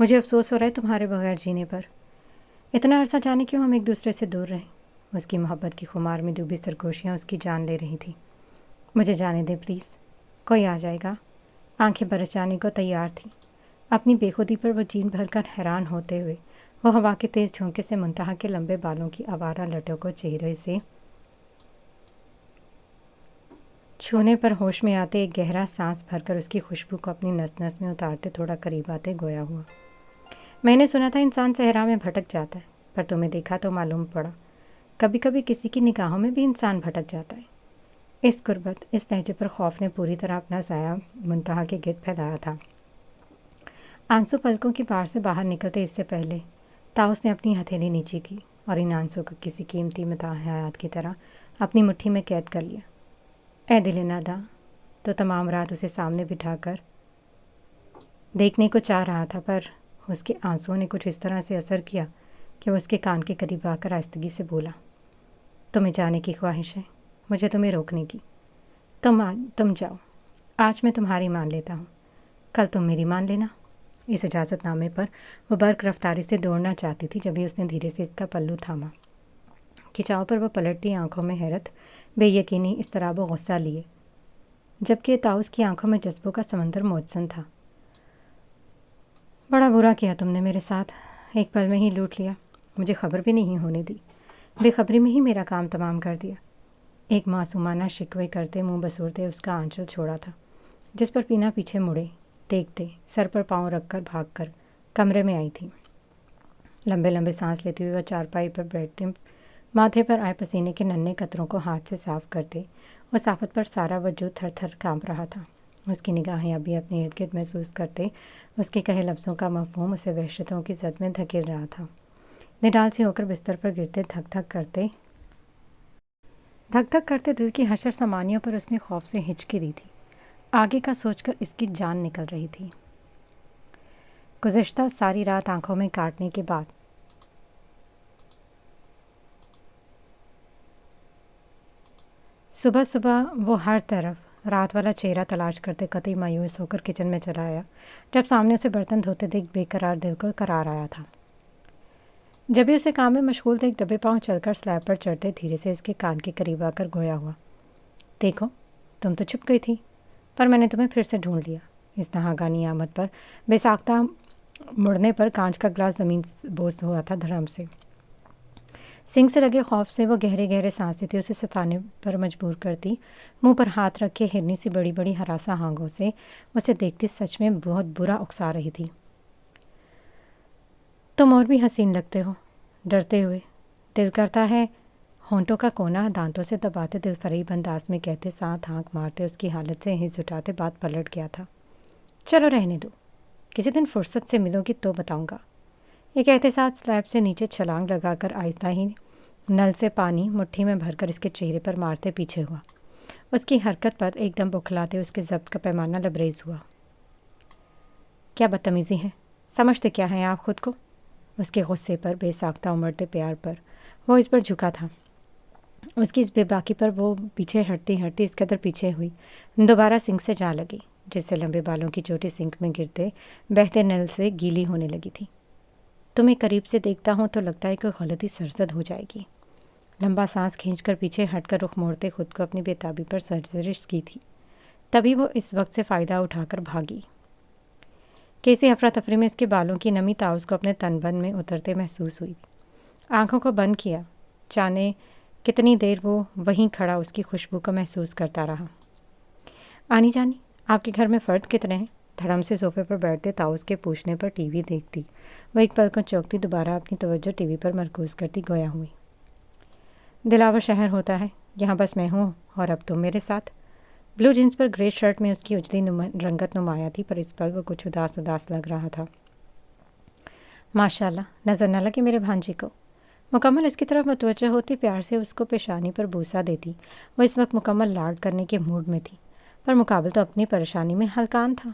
مجھے افسوس ہو رہا ہے تمہارے بغیر جینے پر۔ اتنا عرصہ جانے کیوں ہم ایک دوسرے سے دور رہیں۔ اس کی محبت کی خمار میں ڈوبی سرگوشیاں اس کی جان لے رہی تھیں۔ مجھے جانے دیں پلیز، کوئی آ جائے گا۔ آنکھیں برس جانے کو تیار تھیں۔ اپنی بے خودی پر وہ جین بھر کر حیران ہوتے ہوئے وہ ہوا کے تیز جھونکے سے منتہا کے لمبے بالوں کی آوارہ لٹوں کو چہرے سے چھونے پر ہوش میں آتے ایک گہرا سانس بھر کر اس کی خوشبو کو اپنی نس نس میں اتارتے تھوڑا قریب آتے گویا ہوا۔ میں نے سنا تھا انسان صحرا میں بھٹک جاتا ہے، پر تمہیں دیکھا تو معلوم پڑا کبھی کبھی کسی کی نگاہوں میں بھی انسان بھٹک جاتا ہے۔ اس قربت، اس لہجے پر خوف نے پوری طرح اپنا سایہ منتہا کے گرد پھیلایا تھا۔ آنسو پلکوں کی پار سے باہر نکلتے اس سے پہلے تاؤس نے اپنی ہتھیلی نیچے کی اور ان آنسو کو کسی قیمتی متاع حیات کی طرح اپنی مٹھی میں قید کر لیا۔ اے دل ناداں، تو تمام رات اسے سامنے بٹھا کر دیکھنے کو چاہ رہا تھا، پر اس کے آنسوؤں نے کچھ اس طرح سے اثر کیا کہ وہ اس کے کان کے قریب آ کر آہستگی سے بولا، تمہیں جانے کی خواہش ہے، مجھے تمہیں روکنے کی۔ تم جاؤ، آج میں تمہاری مان لیتا ہوں، کل تم میری مان لینا۔ اس اجازت نامے پر وہ برق رفتاری سے دوڑنا چاہتی تھی، جبھی اس نے دھیرے سے اس کا پلو تھاما۔ کھچاؤ پر وہ پلٹتی آنکھوں میں حیرت، بے یقینی، اضطراب و غصہ لیے، جبکہ تاؤس کی آنکھوں میں جذبوں کا سمندر موجزن تھا۔ بڑا برا کیا تم نے میرے ساتھ، ایک پل میں ہی لوٹ لیا، مجھے خبر بھی نہیں ہونے دی، بے خبری میں ہی میرا کام تمام کر دیا۔ ایک معصومانہ شکوے کرتے منہ بسورتے اس کا آنچل چھوڑا تھا، جس پر پینا پیچھے مڑے دیکھتے سر پر پاؤں رکھ کر بھاگ کر کمرے میں آئی تھی۔ لمبے لمبے سانس لیتے ہوئے وہ چارپائی پر بیٹھتے ماتھے پر آئے پسینے کے ننھے قطروں کو ہاتھ سے صاف کرتے اس آفت پر سارا وجود تھر تھر کانپ رہا تھا۔ اس کی نگاہیں ابھی اپنے ارد گرد محسوس کرتے اس کے کہے لفظوں کا مفہوم اسے وحشتوں کی زد میں دھکیل رہا تھا۔ نڈال سی ہو کر بستر پر گرتے دھک دھک کرتے دل کی حشر سامانیوں پر اس نے خوف سے ہچکی دی تھی۔ آگے کا سوچ کر اس کی جان نکل رہی تھی۔ گزشتہ ساری رات آنکھوں میں کاٹنے کے بعد صبح وہ ہر طرف رات والا چہرہ تلاش کرتے قطعی مایوس ہو کر کچن میں چلا آیا، جب سامنے اسے برتن دھوتے دیکھ بے قرار دل کو قرار آیا تھا۔ جب بھی اسے کام میں مشغول دیکھ دبے پاؤں چل کر سلیب پر چڑھتے دھیرے سے اس کے کان کے قریب آ کر گویا ہوا، دیکھو تم تو چھپ گئی تھی، پر میں نے تمہیں پھر سے ڈھونڈ لیا۔ اس ناگہانی آمد پر بے ساختہ مڑنے پر کانچ کا گلاس زمین بوس ہوا تھا دھڑام سے۔ سنک سے لگے خوف سے وہ گہرے گہرے سانس لیتی اسے ستانے پر مجبور کرتی، منہ پر ہاتھ رکھ کے ہرنی سی بڑی بڑی ہراساں آنکھوں سے اسے دیکھتی سچ میں بہت برا اکسا رہی تھی۔ تم اور بھی حسین لگتے ہو، ڈرتے ہوئے، دل کرتا ہے، ہونٹوں کا کونا دانتوں سے دباتے دل فریب انداز میں کہتے ساتھ آنکھ مارتے اس کی حالت سے ہنس اٹھاتے بات پلٹ گیا تھا۔ چلو رہنے دو، کسی دن فرصت سے ملو گی تو بتاؤں گا۔ یہ کہتے ساتھ سلیب سے نیچے چھلانگ لگا کر آہستہ ہی نل سے پانی مٹھی میں بھر کر اس کے چہرے پر مارتے پیچھے ہوا۔ اس کی حرکت پر ایک دم بکھلاتے اس کے ضبط کا پیمانہ لبریز ہوا۔ کیا بدتمیزی ہے، سمجھتے کیا ہیں آپ خود کو؟ اس کے غصے پر، بے ساختہ امڑتے پیار پر وہ اس پر جھکا تھا۔ اس کی اس بے باکی پر وہ پیچھے ہٹتی اس قدر پیچھے ہوئی، دوبارہ سنک سے جا لگی، جس سے لمبے بالوں کی چوٹی سنک میں گرتے بہتے نل سے گیلی ہونے لگی تھی۔ تمہیں قریب سے دیکھتا ہوں تو لگتا ہے کوئی غلطی سرزد ہو جائے گی۔ لمبا سانس کھینچ کر پیچھے ہٹ کر رخ موڑتے خود کو اپنی بےتابی پر سرزش کی تھی۔ تبھی وہ اس وقت سے فائدہ اٹھا کر بھاگی۔ کیسی افراتفری میں اس کے بالوں کی نمی تاؤس کو اپنے تن بن میں اترتے محسوس ہوئی۔ آنکھوں کو بند کیا، جانے کتنی دیر وہ وہیں کھڑا اس کی خوشبو کو محسوس کرتا رہا۔ آنی جانی، آپ کے گھر میں فرد کتنے ہیں؟ دھڑم سے صوفے پر بیٹھتے تاؤس کے پوچھنے پر ٹی وی دیکھتی وہ ایک پل کو چونکتی، دوبارہ اپنی توجہ ٹی وی پر مرکوز کرتی گویا ہوئی۔ دلاور شہر ہوتا ہے، یہاں بس میں ہوں اور اب تم میرے ساتھ۔ بلو جینس پر گرے شرٹ میں اس کی اجلی رنگت نمایاں تھی، پر اس پل وہ کچھ اداس لگ رہا تھا۔ ماشاءاللہ، نظر نہ لگے میرے بھانجے کو۔ مکمل اس کی طرف متوجہ ہوتی پیار سے اس کو پیشانی پر بوسہ دیتی۔ وہ اس وقت مکمل لاڈ کرنے کے موڈ میں تھی، پر مقابل تو اپنی پریشانی میں ہلکان تھا۔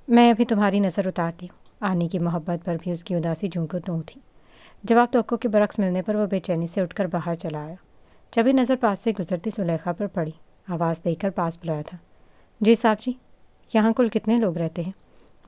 میں ابھی تمہاری نظر اتارتی ہوں۔ آنی کی محبت پر بھی اس کی اداسی جھونکوں تو تھی۔ جواب توقع کے برعکس ملنے پر وہ بے چینی سے اٹھ کر باہر چلا آیا۔ جبھی نظر پاس سے گزرتی زلیخا پر پڑی، آواز دے کر پاس بلایا تھا، جی صاحب جی، یہاں کل کتنے لوگ رہتے ہیں؟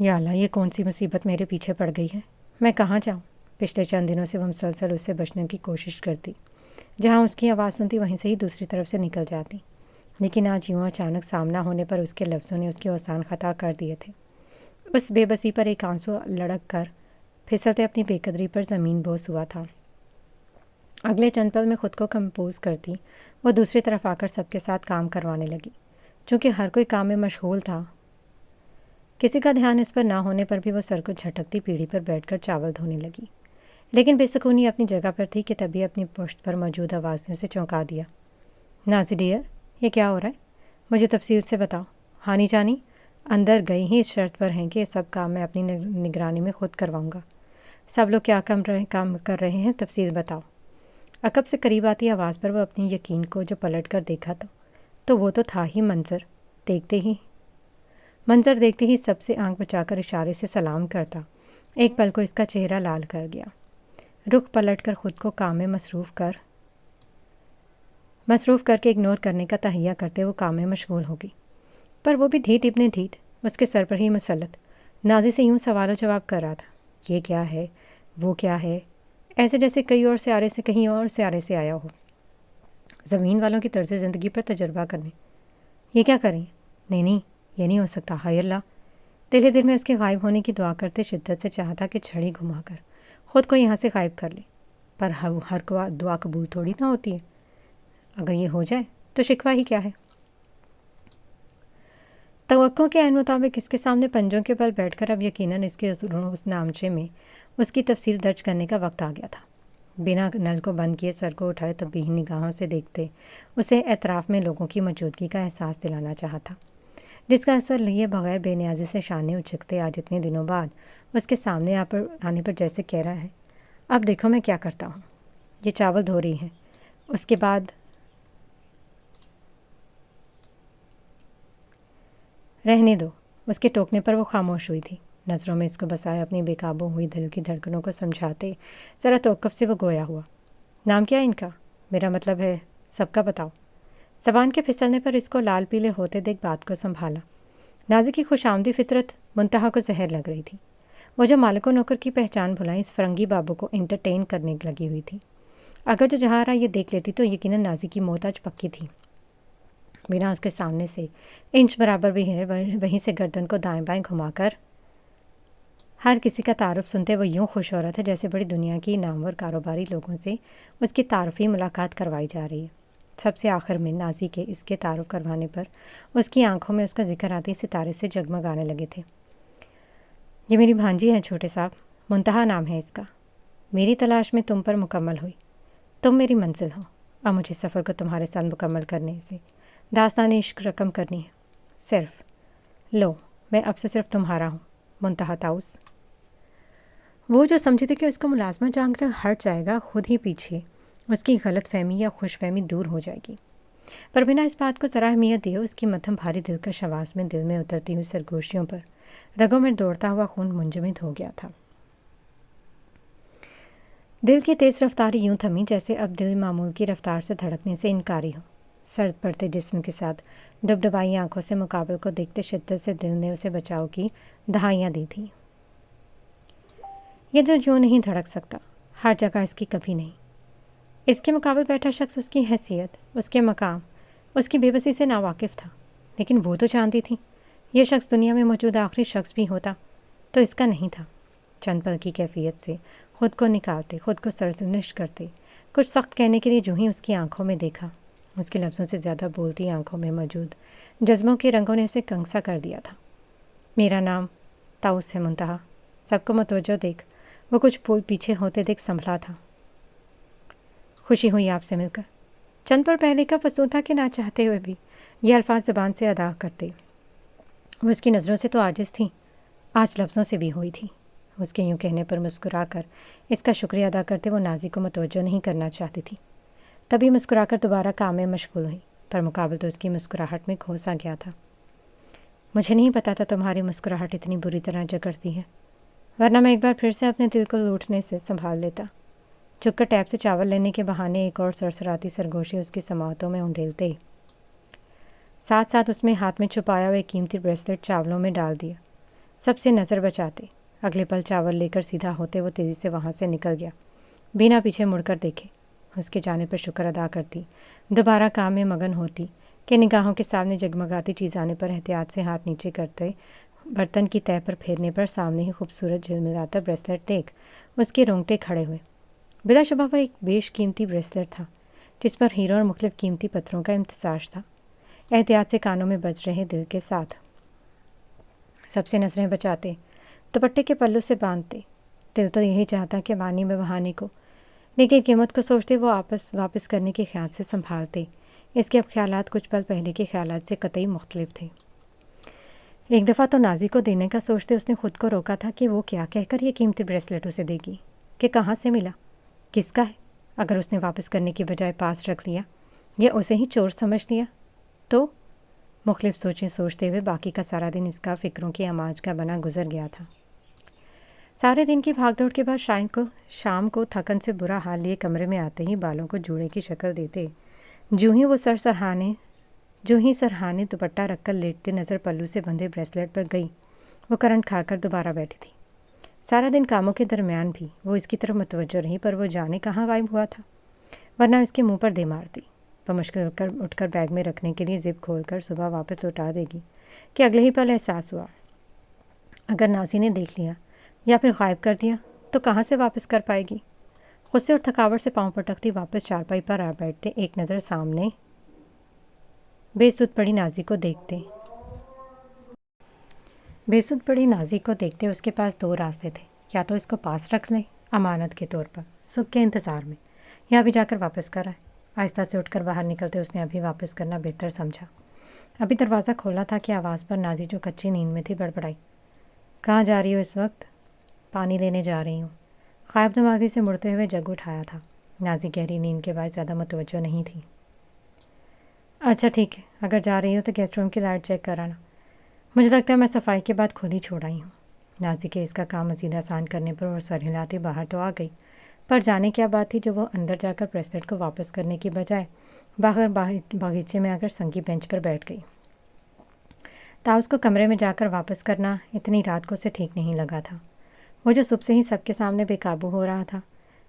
یا اللہ، یہ کون سی مصیبت میرے پیچھے پڑ گئی ہے؟ میں کہاں جاؤں؟ پچھلے چند دنوں سے وہ مسلسل اس سے بچنے کی کوشش کرتی، جہاں اس کی آواز سنتی وہیں سے ہی دوسری طرف سے نکل جاتی، لیکن آج یوں اچانک سامنا ہونے پر اس کے لفظوں نے اس کے اوسان خطا کر دیے تھے۔ اس بے بسی پر ایک آنسو لڑک کر پھسلتے اپنی بے قدری پر زمین بوس ہوا تھا۔ اگلے چند پل میں خود کو کمپوز کرتی وہ دوسری طرف آ کر سب کے ساتھ کام کروانے لگی۔ چونکہ ہر کوئی کام میں مشغول تھا، کسی کا دھیان اس پر نہ ہونے پر بھی وہ سر کو جھٹکتی پیڑھی پر بیٹھ کر چاول دھونے لگی، لیکن بے سکونی اپنی جگہ پر تھی کہ تبھی اپنی پشت پر موجود آواز نے اسے چونکا دیا۔ نازی ڈیئر، یہ کیا ہو رہا ہے؟ مجھے تفصیل سے بتاؤ۔ ہانی جانی اندر گئی ہی اس شرط پر ہیں کہ سب کام میں اپنی نگرانی میں خود کرواؤں گا۔ سب لوگ کیا کام کر رہے ہیں، تفصیل بتاؤ۔ عقب سے قریب آتی آواز پر وہ اپنی یقین کو جو پلٹ کر دیکھا تو وہ تو تھا ہی منظر دیکھتے ہی سب سے آنکھ بچا کر اشارے سے سلام کرتا۔ ایک پل کو اس کا چہرہ لال کر گیا۔ رخ پلٹ کر خود کو کام میں مصروف کر کے اگنور کرنے کا تہیہ کرتے وہ کام میں مشغول ہو گئی، پر وہ بھی ڈھیٹ ابن ڈھیٹ اس کے سر پر ہی مسلط نازی سے یوں سوال و جواب کر رہا تھا، یہ کیا ہے، وہ کیا ہے، ایسے جیسے کئی اور سیارے سے کہیں اور سیارے سے آیا ہو، زمین والوں کی طرز زندگی پر تجربہ کرنے۔ یہ کیا کریں؟ نہیں، یہ نہیں ہو سکتا، ہائے اللہ۔ دل میں اس کے غائب ہونے کی دعا کرتے شدت سے چاہتا کہ چھڑی گھما کر خود کو یہاں سے غائب کر لے، پر ہر دعا قبول تھوڑی نہ ہوتی ہے۔ اگر یہ ہو جائے تو شکوہ ہی کیا ہے؟ توقع کے عین مطابق اس کے سامنے پنجوں کے بل بیٹھ کر اب یقیناً اس کے اس نامچے میں اس کی تفصیل درج کرنے کا وقت آ گیا تھا۔ بنا نل کو بند کیے سر کو اٹھائے تبدیل نگاہوں سے دیکھتے اسے اطراف میں لوگوں کی موجودگی کا احساس دلانا چاہا تھا، جس کا اثر لیے بغیر بے نیازی سے شانے اچکتے آج اتنے دنوں بعد اس کے سامنے آنے پر جیسے کہہ رہا ہے، اب دیکھو میں کیا کرتا ہوں۔ یہ چاول دھو رہی ہے، اس کے بعد رہنے دو۔ اس کے ٹوکنے پر وہ خاموش ہوئی تھی، نظروں میں اس کو بسائے اپنی بے قابو ہوئی دل کی دھڑکنوں کو سمجھاتے ذرا توقف سے وہ گویا ہوا۔ نام کیا ان کا؟ میرا مطلب ہے سب کا بتاؤ۔ زبان کے پھسلنے پر اس کو لال پیلے ہوتے دیکھ بات کو سنبھالا۔ نازی کی خوش آمدی فطرت منتہا کو زہر لگ رہی تھی۔ وہ جو مالک و نوکر کی پہچان بھلائیں اس فرنگی بابو کو انٹرٹین کرنے لگی ہوئی تھی۔ اگر جو جہاں رہا یہ دیکھ لیتی تو یقیناً نازی کی موت آج پکی تھی۔ بنا اس کے سامنے سے انچ برابر بھی ہے، وہیں سے گردن کو دائیں بائیں گھما کر ہر کسی کا تعارف سنتے وہ یوں خوش ہو رہا تھا جیسے بڑی دنیا کی نامور کاروباری لوگوں سے اس کی تعارفی ملاقات کروائی جا رہی ہے۔ سب سے آخر میں نازی کے اس کے تعارف کروانے پر اس کی آنکھوں میں اس کا ذکر آتے ستارے سے جگمگانے لگے تھے۔ یہ میری بھانجی ہے چھوٹے صاحب، منتہا نام ہے اس کا۔ میری تلاش میں تم پر مکمل ہوئی، تم میری منزل ہو۔ اب مجھے سفر کو تمہارے ساتھ مکمل کرنے سے داستان عشق رقم کرنی ہے۔ صرف لو، میں اب سے صرف تمہارا ہوں، منتہا تاؤس۔ وہ جو سمجھی تھی کہ اس کو ملازمہ جان کر ہٹ جائے گا، خود ہی پیچھے اس کی غلط فہمی یا خوش فہمی دور ہو جائے گی، پر بنا اس بات کو ذرا اہمیت دیے اس کی مدھم بھاری دلکش آواز میں دل میں اترتی ہوئی سرگوشیوں پر رگوں میں دوڑتا ہوا خون منجمد ہو گیا تھا۔ دل کی تیز رفتاری یوں تھمی جیسے اب دل معمول کی رفتار سے دھڑکنے سے انکاری ہو۔ سرد پڑتے جسم کے ساتھ ڈبڈبائی آنکھوں سے مقابل کو دیکھتے شدت سے دل نے اسے بچاؤ کی دہائیاں دی تھیں۔ یہ دل یوں نہیں دھڑک سکتا، ہر جگہ اس کی کبھی نہیں۔ اس کے مقابل بیٹھا شخص اس کی حیثیت، اس کے مقام، اس کی بے بسی سے ناواقف تھا، لیکن وہ تو جانتی تھی یہ شخص دنیا میں موجود آخری شخص بھی ہوتا تو اس کا نہیں تھا۔ چند پل کی کیفیت سے خود کو نکالتے، خود کو سرزنش کرتے کچھ سخت کہنے کے لیے جو ہی اس کی آنکھوں میں دیکھا، اس کے لفظوں سے زیادہ بولتی آنکھوں میں موجود جذبوں کے رنگوں نے اسے کنگسا کر دیا تھا۔ میرا نام تاؤس ہے منتہا، سب کو متوجہ دیکھ۔ وہ کچھ پیچھے ہوتے دیکھ سنبھلا تھا۔ خوشی ہوئی آپ سے مل کر۔ چند پل پہلے کا فسون تھا کہ نہ چاہتے ہوئے بھی یہ الفاظ زبان سے ادا کرتے وہ اس کی نظروں سے تو عاجز تھیں، آج لفظوں سے بھی ہوئی تھی۔ اس کے یوں کہنے پر مسکرا کر اس کا شکریہ ادا کرتے وہ نازی کو متوجہ نہیں کرنا چاہتی تھی، تبھی مسکرا کر دوبارہ کام میں مشغول ہوئی، پر مقابل تو اس کی مسکراہٹ میں کھوسا گیا تھا۔ مجھے نہیں پتا تھا تمہاری مسکراہٹ اتنی بری طرح جگڑتی ہے، ورنہ میں ایک بار پھر سے اپنے دل کو لوٹنے سے سنبھال لیتا۔ جھک کر ٹیپ سے چاول لینے کے بہانے ایک اور سرسراتی سرگوشی اس کی سماعتوں میں انڈیلتے ساتھ ساتھ اس میں ہاتھ میں چھپایا ہوئے قیمتی بریسلٹ چاولوں میں ڈال دیا۔ سب سے نظر بچاتے اگلے پل چاول لے کر سیدھا ہوتے وہ تیزی سے وہاں سے نکل گیا، بنا پیچھے مڑ کر دیکھے۔ اس کے جانے پر شکر ادا کرتی، دوبارہ کام میں مگن ہوتی کہ نگاہوں کے سامنے جگمگاتی چیز آنے پر احتیاط سے ہاتھ نیچے کرتے برتن کی تہہ پر پھیرنے پر سامنے ہی خوبصورت جھلملاتا بریسلیٹ دیکھ اس کے رونگٹے کھڑے ہوئے۔ بلا شبہ وہ ایک بیش قیمتی بریسلیٹ تھا جس پر ہیروں اور مختلف قیمتی پتھروں کا امتزاج تھا۔ احتیاط سے کانوں میں بج رہے دل کے ساتھ سب سے نظریں بچاتے، دوپٹے کے پلو سے باندھتے۔ دل تو یہی چاہتا کہ پانی میں بہانے کو، لیکن قیمت کو سوچتے وہ واپس کرنے کے خیال سے سنبھالتے۔ اس کے اب خیالات کچھ پل پہلے کے خیالات سے قطعی مختلف تھے۔ ایک دفعہ تو نازی کو دینے کا سوچتے اس نے خود کو روکا تھا کہ وہ کیا کہہ کر یہ قیمتی بریسلیٹ اسے دے گی، کہ کہاں سے ملا، کس کا ہے۔ اگر اس نے واپس کرنے کی بجائے پاس رکھ لیا یا اسے ہی چور سمجھ لیا تو مختلف سوچیں سوچتے ہوئے باقی کا سارا دن اس کا فکروں کی اماج کا بنا گزر گیا تھا۔ سارے دن کی بھاگ دوڑ کے بعد شام کو تھکن سے برا حال لیے کمرے میں آتے ہی بالوں کو جوڑے کی شکل دیتے، جو ہی سرہانے دوپٹہ رکھ کر لیٹتے نظر پلو سے بندھے بریسلیٹ پر گئی، وہ کرنٹ کھا کر دوبارہ بیٹھی تھی۔ سارا دن کاموں کے درمیان بھی وہ اس کی طرف متوجہ رہی، پر وہ جانے کہاں غائب ہوا تھا، ورنہ اس کے منہ پر دے مارتی۔ بمشکل اٹھ کر بیگ میں رکھنے کے لیے زپ کھول کر صبح واپس لوٹا دے گی کہ اگلے ہی پل احساس ہوا اگر نازی نے دیکھ لیا یا پھر غائب کر دیا تو کہاں سے واپس کر پائے گی۔ غصے اور تھکاوٹ سے پاؤں پٹکتی واپس چارپائی پر آ بیٹھتے، ایک نظر سامنے بے سود پڑی نازی کو دیکھتے اس کے پاس دو راستے تھے، یا تو اس کو پاس رکھ لیں امانت کے طور پر صبح کے انتظار میں، یا بھی جا کر واپس کر آئے۔ آہستہ سے اٹھ کر باہر نکلتے اس نے ابھی واپس کرنا بہتر سمجھا۔ ابھی دروازہ کھولا تھا کہ آواز پر نازی جو کچی نیند میں تھی بڑبڑائی، کہاں جا رہی ہو اس وقت؟ پانی لینے جا رہی ہوں۔ غائب دماغی سے مڑتے ہوئے جگ اٹھایا تھا۔ نازی گہری نیند کے بعد زیادہ متوجہ نہیں تھی۔ اچھا ٹھیک ہے، اگر جا رہی ہو تو گیسٹ روم کی لائٹ چیک کرانا، مجھے لگتا ہے میں صفائی کے بعد خود ہی چھوڑ آئی ہوں۔ نازی کے اس کا کام مزید آسان کرنے پر وہ سر ہلاتے باہر تو آ گئی، پر جانے کیا بات تھی جو وہ اندر جا کر بریسلیٹ کو واپس کرنے کی بجائے باہر باغیچے میں آ کر سنگی بینچ پر بیٹھ گئی۔ اس کو کمرے میں جا کر واپس کرنا اتنی رات کو اسے ٹھیک نہیں لگا تھا۔ وہ جو صبح سے ہی سب کے سامنے بے قابو ہو رہا تھا،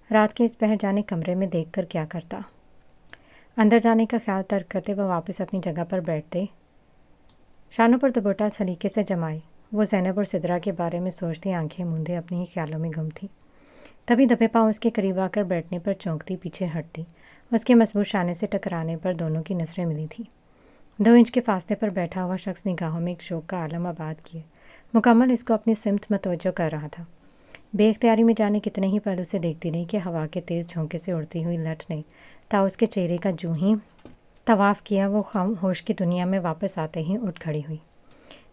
رات کے اس پہر جانے کمرے میں دیکھ کر کیا کرتا۔ اندر جانے کا خیال ترک کرتے وہ واپس اپنی جگہ پر بیٹھتے، شانوں پر دوپٹہ سلیقے سے جمائے۔ وہ زینب اور سدرا کے بارے میں سوچتی آنکھیں موندے اپنے ہی خیالوں میں گم تھی۔ تبھی دبے پاؤں اس کے قریب آ کر بیٹھنے پر چونکتی پیچھے ہٹتی، اس کے مضبوط شانے سے ٹکرانے پر دونوں کی نظریں ملی تھیں۔ 2 انچ کے فاصلے پر بیٹھا ہوا شخص نگاہوں میں ایک شوق کا عالم آباد کیے مکمل اس کو اپنی سمت متوجہ کر رہا تھا۔ بے اختیاری میں جانے کتنے ہی پل اسے دیکھتی رہی کہ ہوا کے تیز جھونکے سے اڑتی ہوئی لٹ نے اس کے چہرے کا جو ہی طواف کیا، وہ ہوش کی دنیا میں واپس آتے ہی اٹھ کھڑی ہوئی۔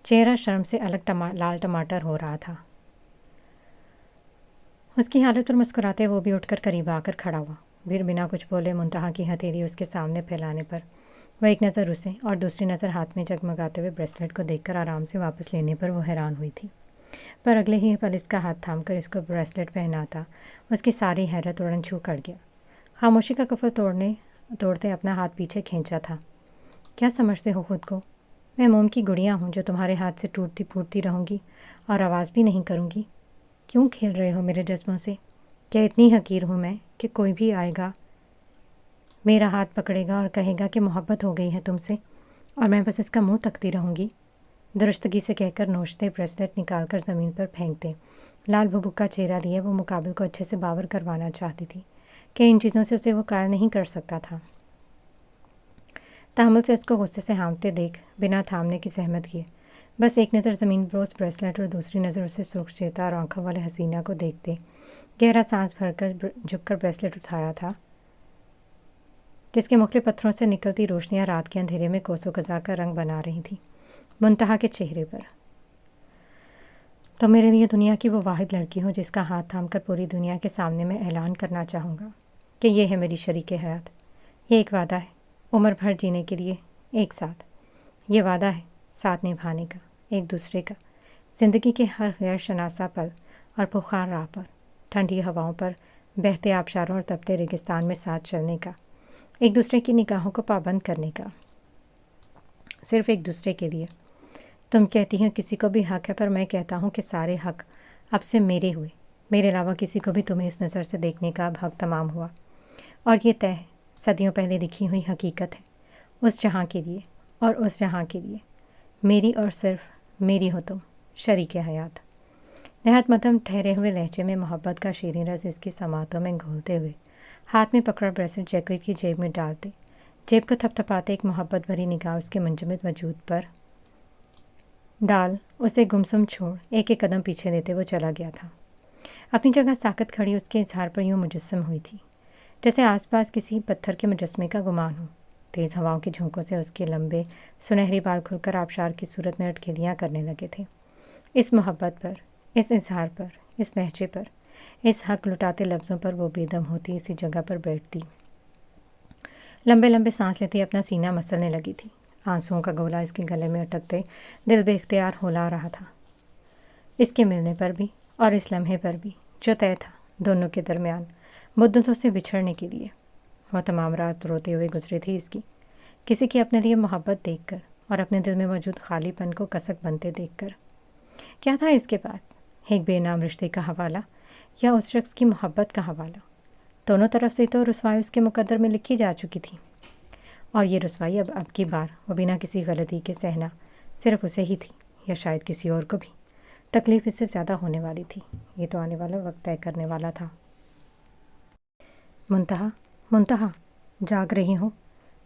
چہرہ شرم سے الگ لال ٹماٹر ہو رہا تھا۔ اس کی حالت پر مسکراتے وہ بھی اٹھ کر قریب آ کر کھڑا ہوا، پھر بنا کچھ بولے منتہا کی ہتھیلی اس کے سامنے پھیلانے پر وہ ایک نظر اسے اور دوسری نظر ہاتھ میں جگمگاتے ہوئے بریسلیٹ کو دیکھ کر آرام سے واپس لینے پر وہ حیران ہوئی تھی۔ پر اگلے ہی پل اس کا ہاتھ تھام کر اس کو بریسلیٹ پہناتا اس کی ساری حیرت اڑن چھو کر گیا۔ خاموشی کا قفل توڑتے اپنا ہاتھ پیچھے کھینچا تھا۔ کیا سمجھتے ہو خود کو؟ میں موم کی گڑیا ہوں جو تمہارے ہاتھ سے ٹوٹتی پھوٹتی رہوں گی اور آواز بھی نہیں کروں گی؟ کیوں کھیل رہے ہو میرے جذبوں سے؟ کیا اتنی حقیر ہوں میں کہ کوئی بھی آئے گا، میرا ہاتھ پکڑے گا اور کہے گا کہ محبت ہو گئی ہے تم سے، اور میں بس اس کا منہ تکتی رہوں گی؟ درستگی سے کہہ کر نوچتے بریسلیٹ نکال کر زمین پر پھینکتے، لال بھبک کا چہرہ لیے وہ مقابل کو اچھے سے باور کروانا چاہتی تھی کہ ان چیزوں سے اسے وہ قائل نہیں کر سکتا تھا۔ تحمل سے اس کو غصے سے ہانپتے دیکھ بنا تھامنے کی زحمت کیے بس ایک نظر زمین پر اس بریسلیٹ اور دوسری نظر اسے سرخ چیتا اور آنکھوں والے حسینہ کو دیکھتے گہرا سانس بھر کر جھک کر بریسلیٹ اٹھایا تھا، جس کے مختلف پتھروں سے نکلتی روشنیاں رات کے اندھیرے میں کوس و قزح کا رنگ بنا رہی تھیں منتہا کے چہرے پر۔ تو میرے لیے دنیا کی وہ واحد لڑکی ہو جس کا ہاتھ تھام کر پوری دنیا کے سامنے میں اعلان کرنا چاہوں گا کہ یہ ہے میری شریک حیات، یہ ایک وعدہ ہے عمر بھر جینے کے لیے ایک ساتھ، یہ وعدہ ہے ساتھ نبھانے کا ایک دوسرے کا، زندگی کے ہر غیر شناسا پل اور پرخار راہ پر، ٹھنڈی ہواؤں پر، بہتے آبشاروں اور تپتے ریگستان میں ساتھ چلنے کا، ایک دوسرے کی نگاہوں کو پابند کرنے کا، صرف ایک دوسرے کے لیے، تم کہتی ہو کسی کو بھی حق ہے، پر میں کہتا ہوں کہ سارے حق اب سے میرے ہوئے۔ میرے علاوہ کسی کو بھی تمہیں اس نظر سے دیکھنے کا اب حق تمام ہوا، اور یہ طے ہے، صدیوں پہلے لکھی ہوئی حقیقت ہے، اس جہاں کے لیے اور اس جہاں کے لیے، میری اور صرف میری ہو تم، شریک حیات۔ نہایت مدھم ٹھہرے ہوئے لہجے میں محبت کا شیریں رس اس کی سماعتوں میں گھولتے ہوئے ہاتھ میں پکڑا بریسلٹ جیکٹ کی جیب میں ڈالتے، جیب کو تھپ تھپاتے ایک محبت بھری نگاہ اس کے منجمد وجود پر ڈال اسے گمسم چھوڑ ایک ایک قدم پیچھے لیتے وہ چلا گیا تھا۔ اپنی جگہ ساکت کھڑی اس کے اظہار پر یوں مجسم ہوئی تھی جیسے آس پاس کسی پتھر کے مجسمے کا گمان ہو۔ تیز ہواؤں کے جھونکوں سے اس کے لمبے سنہری بال کھل کر آبشار کی صورت میں اٹکلیاں کرنے لگے تھے۔ اس محبت پر، اس اظہار پر، اس لہجے پر، اس حق لٹاتے لفظوں پر وہ بے دم ہوتی اسی جگہ پر بیٹھتی، لمبے لمبے سانس لیتی اپنا سینہ مسلنے لگی تھی۔ آنسوؤں کا گولا اس کے گلے میں اٹکتے دل بے اختیار ہولا رہا تھا، اس کے ملنے پر بھی اور اس لمحے پر بھی جو طے تھا دونوں کے درمیان مدتوں سے بچھڑنے کے لیے۔ وہ تمام رات روتے ہوئے گزری تھی اس کی، کسی کی اپنے لیے محبت دیکھ کر اور اپنے دل میں موجود خالی پن کو کسک بنتے دیکھ کر۔ کیا تھا اس کے پاس؟ ایک بے نام رشتے کا حوالہ یا اس شخص کی محبت کا حوالہ؟ دونوں طرف سے تو رسوائی اس کے مقدر میں لکھی جا چکی تھی، اور یہ رسوائی اب کی بار وہ بنا کسی غلطی کے سہنا صرف اسے ہی تھی، یا شاید کسی اور کو بھی۔ تکلیف اس سے زیادہ ہونے والی تھی، یہ تو آنے والا وقت طے کرنے والا تھا۔ منتہا، منتہا، جاگ رہی ہوں؟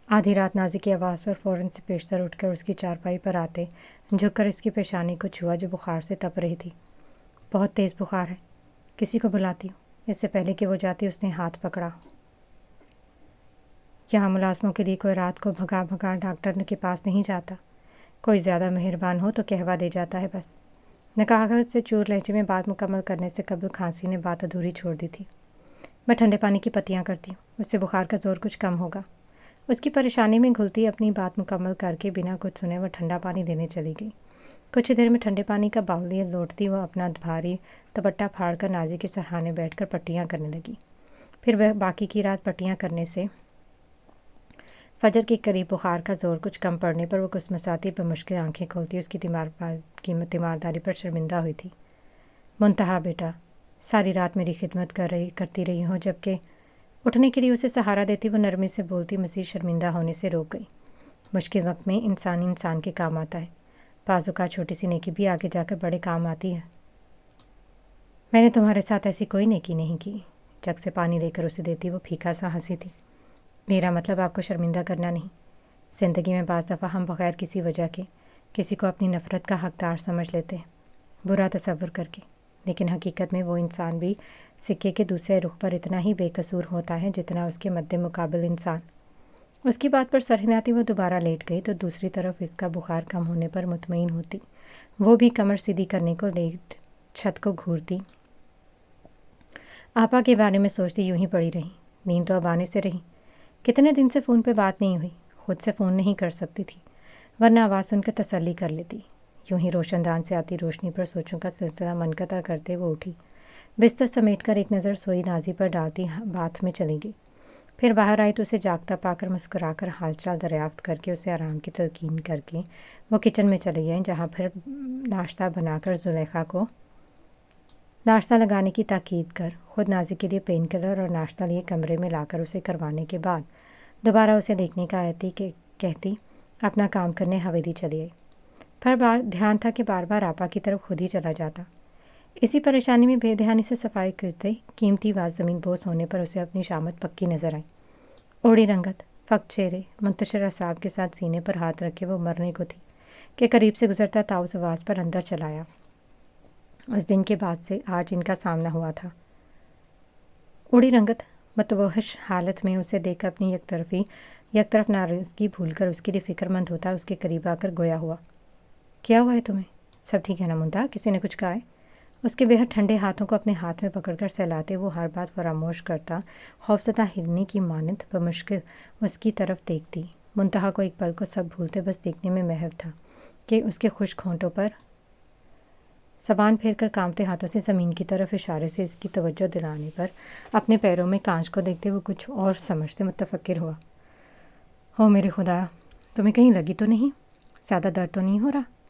آدھی رات نازی کی آواز پر فوراً سے پیشتر اٹھ کر اس کی چارپائی پر آتے جھک کر اس کی پیشانی کو چھوا جو بخار سے تپ رہی تھی۔ بہت تیز بخار ہے، کسی کو بلاتی ہوں۔ اس سے پہلے کہ وہ جاتی اس نے ہاتھ پکڑا۔ یہاں ملازموں کے لیے کوئی رات کو بھگا بھگا ڈاکٹر کے پاس نہیں جاتا، کوئی زیادہ مہربان ہو تو کہوا دے جاتا ہے بس۔ نکاہت سے چور لہجے میں بات مکمل کرنے سے قبل کھانسی نے بات ادھوری چھوڑ دی تھی۔ میں ٹھنڈے پانی کی پتیاں کرتی ہوں، اس سے بخار کا زور کچھ کم ہوگا۔ اس کی پریشانی میں گھلتی اپنی بات مکمل کر کے بنا کچھ سنے وہ ٹھنڈا پانی لینے چلی گئی۔ کچھ دیر میں ٹھنڈے پانی کا باؤل لیے لوٹتی وہ اپنا بھاری دوپٹہ پھاڑ کر نازی کے سرہانے بیٹھ کر پٹیاں کرنے لگی۔ پھر وہ باقی کی رات پٹیاں کرنے سے فجر کے قریب بخار کا زور کچھ کم پڑنے پر وہ کسمساتی بمشکل آنکھیں کھولتی اس کی تیمارداری پر شرمندہ ہوئی تھی۔ منتہا بیٹا، ساری رات میری خدمت کرتی رہی ہوں، جبکہ اٹھنے کے لیے اسے سہارا دیتی وہ نرمی سے بولتی مزید شرمندہ ہونے سے روک گئی۔ مشکل وقت میں انسان کے کام آتا ہے، بعض اوقات چھوٹی سی نیکی بھی آگے جا کر بڑے کام آتی ہے۔ میں نے تمہارے ساتھ ایسی کوئی نیکی نہیں کی۔ جگ سے پانی لے کر اسے دیتی وہ پھیکا سا ہنسی تھی۔ میرا مطلب آپ کو شرمندہ کرنا نہیں۔ زندگی میں بعض دفعہ ہم بغیر کسی وجہ کے کسی کو اپنی نفرت کا حقدار سمجھ لیتے ہیں، برا تصور کر کے، لیکن حقیقت میں وہ انسان بھی سکے کے دوسرے رخ پر اتنا ہی بے قصور ہوتا ہے جتنا اس کے مد مقابل انسان۔ اس کی بات پر سر ہلاتی وہ دوبارہ لیٹ گئی تو دوسری طرف اس کا بخار کم ہونے پر مطمئن ہوتی وہ بھی کمر سیدھی کرنے کو لیٹ چھت کو گھورتی آپا کے بارے میں سوچتی یوں ہی پڑی رہی۔ نیند تو اب آنے سے رہی، کتنے دن سے فون پہ بات نہیں ہوئی، خود سے فون نہیں کر سکتی تھی، ورنہ آواز سن کر تسلی کر لیتی۔ یوں ہی روشن دان سے آتی روشنی پر سوچوں کا سلسلہ منقطع کرتے وہ اٹھی، بستر سمیٹ کر ایک نظر سوئی نازی پر ڈالتی باتھ میں چلی گئی۔ پھر باہر آئی تو اسے جاگتا پا کر مسکرا کر حال چال دریافت کر کے اسے آرام کی تلقین کر کے وہ کچن میں چلی گئیں، جہاں پھر ناشتہ بنا کر زلیخا کو ناشتہ لگانے کی تاکید کر خود نازی کے لیے پین کلر اور ناشتہ لیے کمرے میں لا کر اسے کروانے کے بعد دوبارہ اسے دیکھنے کا آتی کہ کہتی اپنا کام کرنے حویلی چلی آئی۔ پر دھیان تھا کہ بار بار آپا کی طرف خود ہی چلا جاتا۔ اسی پریشانی میں بے دھیانی سے صفائی کرتے قیمتی واز زمین بوس ہونے پر اسے اپنی شامت پکی نظر آئی۔ اوڑی رنگت، فقط چہرے، منتشر اعصاب کے ساتھ سینے پر ہاتھ رکھے وہ مرنے کو تھی کہ قریب سے گزرتا تاؤس آواز پر اندر چلایا۔ اس دن کے بعد سے آج ان کا سامنا ہوا تھا۔ اوڑی رنگت متوحش حالت میں اسے دیکھ اپنی یک طرف ناراضگی بھول کر اس کے لیے فکر مند ہوتا اس کے قریب آ کر گویا ہوا۔ کیا ہوا ہے تمہیں؟ سب ٹھیک ہے نا منتہا؟ کسی نے کچھ کہا ہے؟ اس کے بےحد ٹھنڈے ہاتھوں کو اپنے ہاتھ میں پکڑ کر سہلاتے وہ ہر بات فراموش کرتا خوفزدہ ہلنے کی مانند بمشکل اس کی طرف دیکھتی۔ منتہا کو ایک پل کو سب بھولتے بس دیکھنے میں محو تھا کہ اس کے خشک ہونٹوں پر زبان پھیر کر کانپتے ہاتھوں سے زمین کی طرف اشارے سے اس کی توجہ دلانے پر اپنے پیروں میں کانچ کو دیکھتے وہ کچھ اور سمجھتے متفکر ہوا۔ میرے خدا، تمہیں کہیں لگی تو نہیں؟ زیادہ درد تو نہیں ہو رہا؟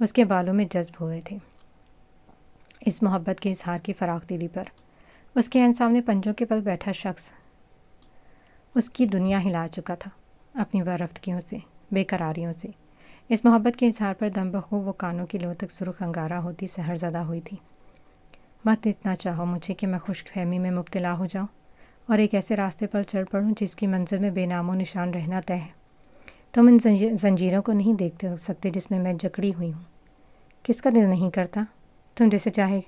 اس کے بالوں میں جذب ہوئے تھے۔ اس محبت کے اظہار کی فراخ دلی پر اس کے عین سامنے پنجوں کے بل بیٹھا شخص اس کی دنیا ہلا چکا تھا، اپنی وارفتگیوں سے، بے قراریوں سے۔ اس محبت کے اظہار پر دم بخوب وہ کانوں کی لو تک سرخ انگارہ ہوتی سحر زدہ ہوئی تھی۔ مت اتنا چاہو مجھے کہ میں خوش فہمی میں مبتلا ہو جاؤں اور ایک ایسے راستے پر چڑھ پڑوں جس کی منزل میں بے نام و نشان رہنا طے ہے۔ تم ان زنجیروں کو نہیں دیکھ سکتے جس میں جکڑی ہوئی ہوں۔ کس کا دل نہیں کرتا تم جیسے چاہے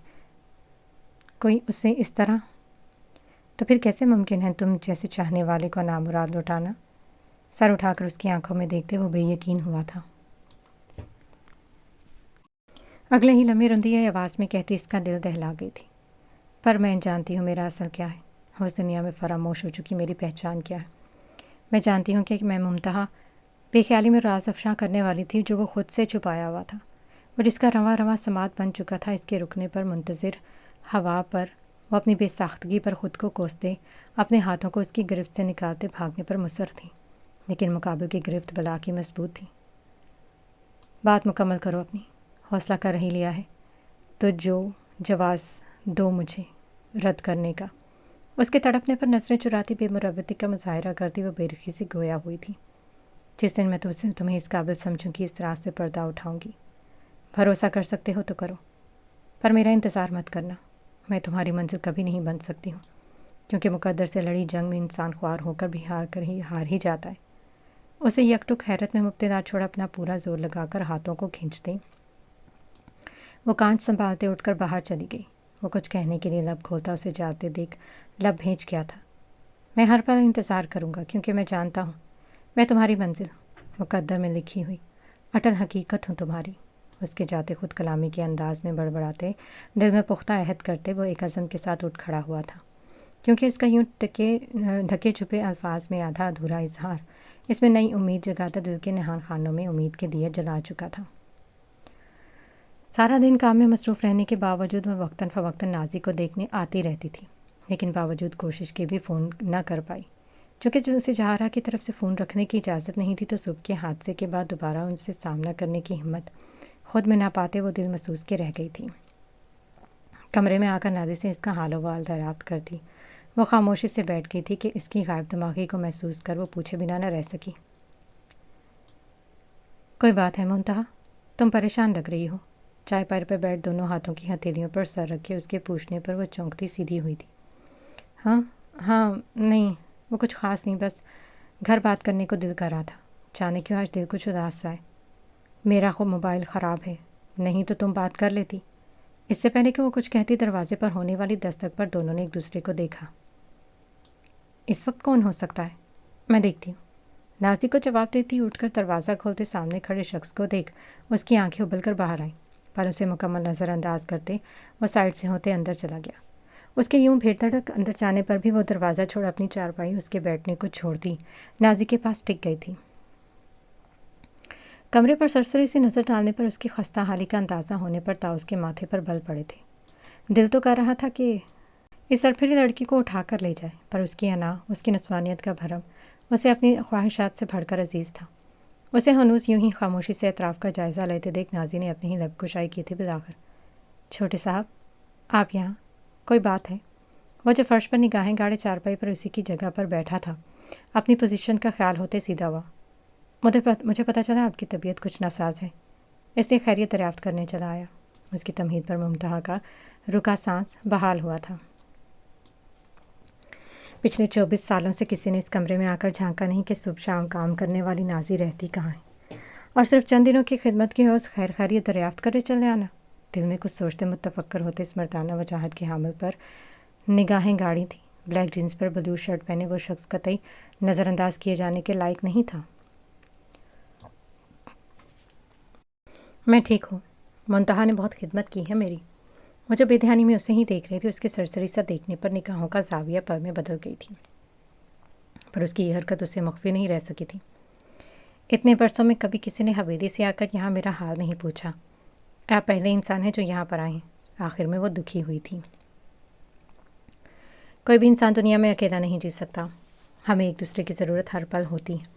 کوئی اسے اس طرح؟ تو پھر کیسے ممکن ہے تم جیسے چاہنے والے کو نامراد لوٹانا؟ سر اٹھا کر اس کی آنکھوں میں دیکھتے وہ بے یقین ہوا تھا۔ اگلے ہی لمحے رندی آواز میں کہتی اس کا دل دہلا گئی تھی۔ پر میں جانتی ہوں میرا اصل کیا ہے، اس دنیا میں فراموش ہو چکی میری پہچان کیا ہے۔ میں جانتی ہوں کہ میں ممتہا بے خیالی میں راز افشاں کرنے والی تھی جو وہ خود سے چھپایا ہوا تھا، وہ جس کا رواں رواں سماعت بن چکا تھا۔ اس کے رکنے پر منتظر ہوا پر وہ اپنی بے ساختگی پر خود کو کوستے، اپنے ہاتھوں کو اس کی گرفت سے نکالتے بھاگنے پر مصر تھی، لیکن مقابل کی گرفت بلا کی مضبوط تھی۔ بات مکمل کرو اپنی، حوصلہ کر ہی لیا ہے تو جو جواز دو مجھے رد کرنے کا۔ اس کے تڑپنے پر نظریں چراتی بے مروتی کا مظاہرہ کرتی وہ بے رخی سے گویا ہوئی تھی۔ جس دن میں تمہیں اس قابل سمجھوں گی اس راز سے پردہ اٹھاؤں گی۔ بھروسہ کر سکتے ہو تو کرو، پر میرا انتظار مت کرنا۔ میں تمہاری منزل کبھی نہیں بن سکتی ہوں، کیونکہ مقدر سے لڑی جنگ میں انسان خوار ہو کر بھی ہار ہی جاتا ہے۔ اسے یکٹک حیرت میں مبتلا چھوڑا اپنا پورا زور لگا کر ہاتھوں کو کھینچتے وہ کانچ سنبھالتے اٹھ کر باہر چلی گئی۔ وہ کچھ کہنے کے لیے لب کھولتا اسے جاتے دیکھ لب بھیج گیا تھا۔ میں ہر پل انتظار کروں گا، کیونکہ میں جانتا ہوں میں تمہاری منزل، مقدر میں لکھی ہوئی اٹل حقیقت ہوں تمہاری۔ اس کے جاتے خود کلامی کے انداز میں بڑبڑاتے، دل میں پختہ عہد کرتے وہ ایک عزم کے ساتھ اٹھ کھڑا ہوا تھا، کیونکہ اس کا یوں ڈھکے چھپے الفاظ میں آدھا ادھورا اظہار اس میں نئی امید جگاتا دل کے نہان خانوں میں امید کے دیے جلا چکا تھا۔ سارا دن کام میں مصروف رہنے کے باوجود وہ وقتاً فوقتاً نازی کو دیکھنے آتی رہتی تھی، لیکن باوجود کوشش کے بھی فون نہ کر پائی۔ چونکہ اسے جہارا کی طرف سے فون رکھنے کی اجازت نہیں تھی تو صبح کے حادثے کے بعد دوبارہ ان سے سامنا کرنے کی ہمت خود میں نہ پاتے وہ دل محسوس کے رہ گئی تھی۔ کمرے میں آ کر نازی سے اس کا حال و حال دریافت کرتی وہ خاموشی سے بیٹھ گئی تھی کہ اس کی غائب دماغی کو محسوس کر وہ پوچھے بنا نہ رہ سکی۔ کوئی بات ہے منتہا؟ تم پریشان لگ رہی ہو۔ چائے پر پہ بیٹھ دونوں ہاتھوں کی ہتھیلیوں پر سر رکھے اس کے پوچھنے پر وہ چونکتی سیدھی ہوئی تھی۔ ہاں نہیں، وہ کچھ خاص نہیں، بس گھر بات کرنے کو دل کر رہا تھا۔ جانے کیوں آج دل کچھ اداس سا ہے۔ میرا خود موبائل خراب ہے، نہیں تو تم بات کر لیتی۔ اس سے پہلے کہ وہ کچھ کہتی دروازے پر ہونے والی دستک پر دونوں نے ایک دوسرے کو دیکھا۔ اس وقت کون ہو سکتا ہے؟ میں دیکھتی ہوں۔ نازی کو جواب دیتی اٹھ کر دروازہ کھولتے سامنے کھڑے شخص کو دیکھ اس کی آنکھیں ابل کر باہر آئیں، پر اسے مکمل نظر انداز کرتے وہ سائڈ سے ہوتے اندر چلا گیا۔ اس کے یوں بھیڑ دھڑک اندر جانے پر بھی وہ دروازہ چھوڑ اپنی چارپائی اس کے بیٹھنے کو چھوڑتی نازی کے پاس ٹک گئی تھی۔ کمرے پر سرسری سی نظر ڈالنے پر اس کی خستہ حالی کا اندازہ ہونے پر تا اس کے ماتھے پر بل پڑے تھے۔ دل تو کر رہا تھا کہ اس سرپھری لڑکی کو اٹھا کر لے جائے، پر اس کی انا، اس کی نسوانیت کا بھرم اسے اپنی خواہشات سے بڑھ کر عزیز تھا۔ اسے ہنوز یوں ہی خاموشی سے اطراف کا جائزہ لیتے دیکھ نازی نے اپنی ہی لب کشائی کی تھی بلاخر۔ چھوٹے صاحب، آپ یہاں؟ کوئی بات ہے؟ وہ جو فرش پر نگاہیں گاڑے چارپائی پر اسی کی جگہ پر بیٹھا تھا اپنی پوزیشن کا خیال ہوتے سیدھا ہوا۔ مجھے پتہ چلا آپ کی طبیعت کچھ ناساز ہے، اس لیے خیریت دریافت کرنے چلا آیا۔ اس کی تمہید پر منتہا کا رکا سانس بحال ہوا تھا۔ پچھلے 24 سالوں سے کسی نے اس کمرے میں آ کر جھانکا نہیں کہ صبح شام کام کرنے والی نازی رہتی کہاں ہے، اور صرف چند دنوں کی خدمت کی عوض خیر خیریت دریافت کرے چلے آنا۔ دل میں کچھ سوچتے متفکر ہوتے اس مردانہ وجاہت کے حامل پر نگاہیں گاڑی تھی۔ بلیک جینس پر بلو شرٹ پہنے وہ شخص قطعی نظر انداز کیے جانے کے لائق نہیں تھا۔ میں ٹھیک ہوں، منتہا نے بہت خدمت کی ہے میری۔ وہ جو بے دھیانی میں اسے ہی دیکھ رہی تھی اس کے سرسری سا دیکھنے پر نگاہوں کا زاویہ پل میں بدل گئی تھی، پر اس کی یہ حرکت اسے مخفی نہیں رہ سکی تھی۔ اتنے برسوں میں کبھی کسی نے حویلی سے آ کر یہاں میرا حال نہیں پوچھا۔ آپ پہلے انسان ہیں جو یہاں پر آئے ہیں۔ آخر میں وہ دکھی ہوئی تھی۔ کوئی بھی انسان دنیا میں اکیلا نہیں جی سکتا، ہمیں ایک دوسرے کی ضرورت ہر پل ہوتی ہے۔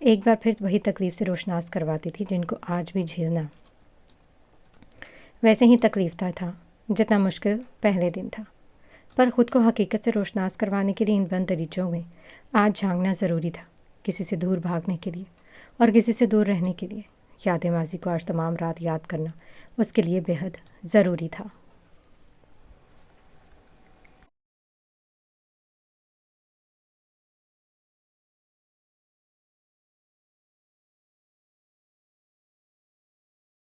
ایک بار پھر وہی تکلیف سے روشناس کرواتی تھی جن کو آج بھی جھیلنا ویسے ہی تکلیف دہ تھا جتنا مشکل پہلے دن تھا، پر خود کو حقیقت سے روشناس کروانے کے لیے ان بند دریچوں میں آج جھانکنا ضروری تھا، کسی سے دور بھاگنے کے لیے اور کسی سے دور رہنے کے لیے۔ یاد ماضی کو آج تمام رات یاد کرنا اس کے لیے بے حد ضروری تھا۔